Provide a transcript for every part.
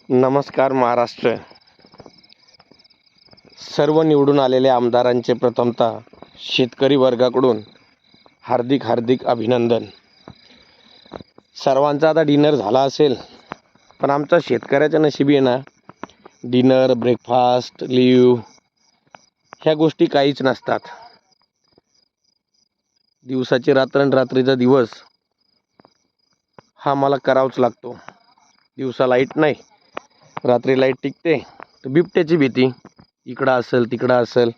नमस्कार महाराष्ट्र. सर्व निवडून आलेल्या आमदारांचे प्रथमतः शेतकरी वर्गाकडून हार्दिक हार्दिक अभिनंदन. सर्वांचा आता डिनर झाला असेल, पण आमचा शेतकऱ्याच्या नशिबी आहे ना, डिनर, ब्रेकफास्ट, लीव ह्या गोष्टी काहीच नसतात. दिवसाची रात्र आणि रात्रीचा दिवस हा मला करावाच लागतो. दिवसा लाईट नाही, रात्री लाईट टिकते, तर बिबट्याची भीती इकडं असेल तिकडं असेल.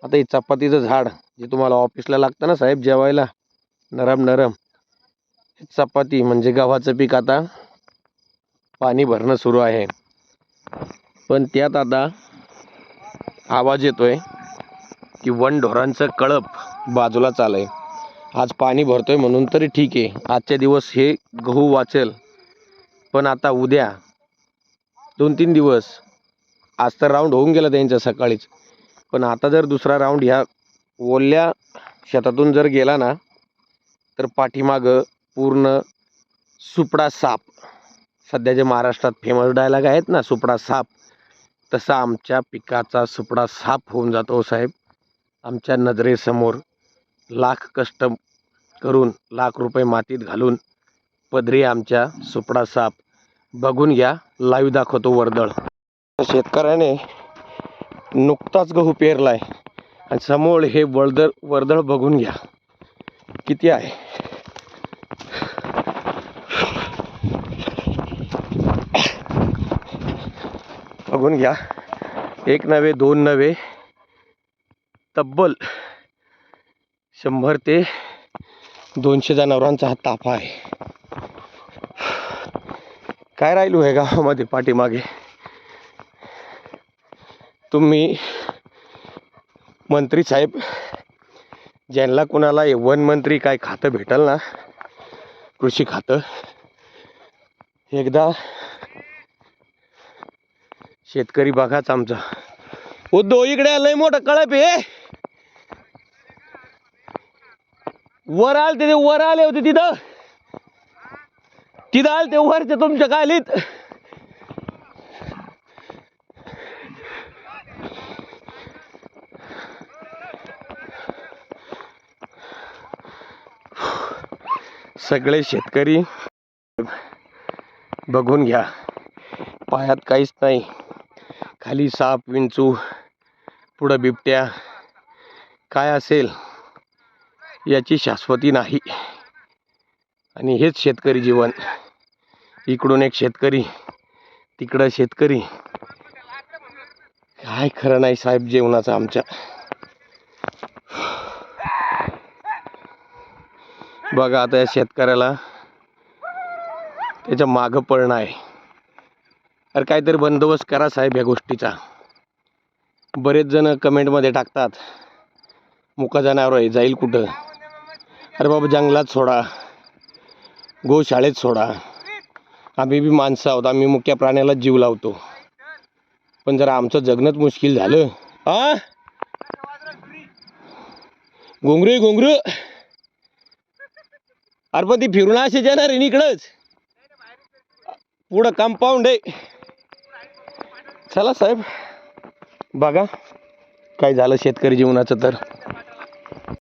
आता हे चपातीचं झाड जे तुम्हाला ऑफिसला लागतं ना साहेब जेवायला, नरम नरम चपाती म्हणजे गव्हाचं पीक, आता पाणी भरणं सुरू आहे. पण त्यात आता आवाज येतोय की वनढोरांचं कळप बाजूला चालय. आज पाणी भरतोय म्हणून तरी ठीक आहे, आजचे दिवस हे गहू वाचेल. पण आता उद्या 2-3 दिवस, आज तर राऊंड होऊन गेला त्यांच्या सकाळीच, पण आता जर दुसरा राऊंड ह्या ओल्या शेतातून जर गेला ना, तर पाठीमागं पूर्ण सुपडा साप, सध्या जे महाराष्ट्रात फेमस डायलॉग आहेत ना, सुपडा साप, तसा आमच्या पिकाचा सुपडा साप होऊन जातो साहेब. आमच्या नजरेसमोर लाख कष्ट करून, लाख रुपये मातीत घालून पदरी आमच्या सुपडा साप. बघून घ्या, लाईव्ह दाखवतो वर्दळ. शेतकऱ्याने नुकताच गहू पेरलाय आणि समोर हे वर्दळ बघून घ्या किती आहे. बघून घ्या, एक नव्हे, दोन नव्हे, तब्बल 100 ते 200 जनावरांचा हा ताफा आहे. काय राहिलो आहे गावामध्ये पाठीमागे. तुम्ही मंत्री साहेब, ज्यांना कुणाला वन मंत्री काय खातं भेटल ना, कृषी खातं, एकदा शेतकरी बघाच आमचा. उद्धव इकडे लय मोठं कळप आहे. वर आले ते, वर आले होते तिथं आले ते वरचे तुमच्या कालीत. सगळे शेतकरी बघून घ्या, पायात काहीच नाही, खाली साप विंचू, पुढं बिबट्या, काय असेल याची शाश्वती नाही. आणि हेच शेतकरी जीवन. इकडून एक शेतकरी, तिकडं शेतकरी, काय खरं नाही साहेब जीवनाचं आमच्या. बघा आता या शेतकऱ्याला त्याच्या मागं पळणं आहे. अरे काहीतरी बंदोबस्त करा साहेब या गोष्टीचा. बरेच जण कमेंटमध्ये टाकतात, मुका जनावर आहे जाईल कुठं. अरे बाबा, जंगलात सोडा, गोशाळेत सोडा. आम्ही बी माणसं आहोत, आम्ही मुक्या प्राण्याला जीव लावतो. पण जर आमचं जगणंच मुश्किल झालं, घोंगरू अरे पण ती फिरून असे येणार आहे इकडंच, पुढं कंपाऊंड आहे. चला साहेब, बघा काय झालं शेतकरी जीवनाचं तर.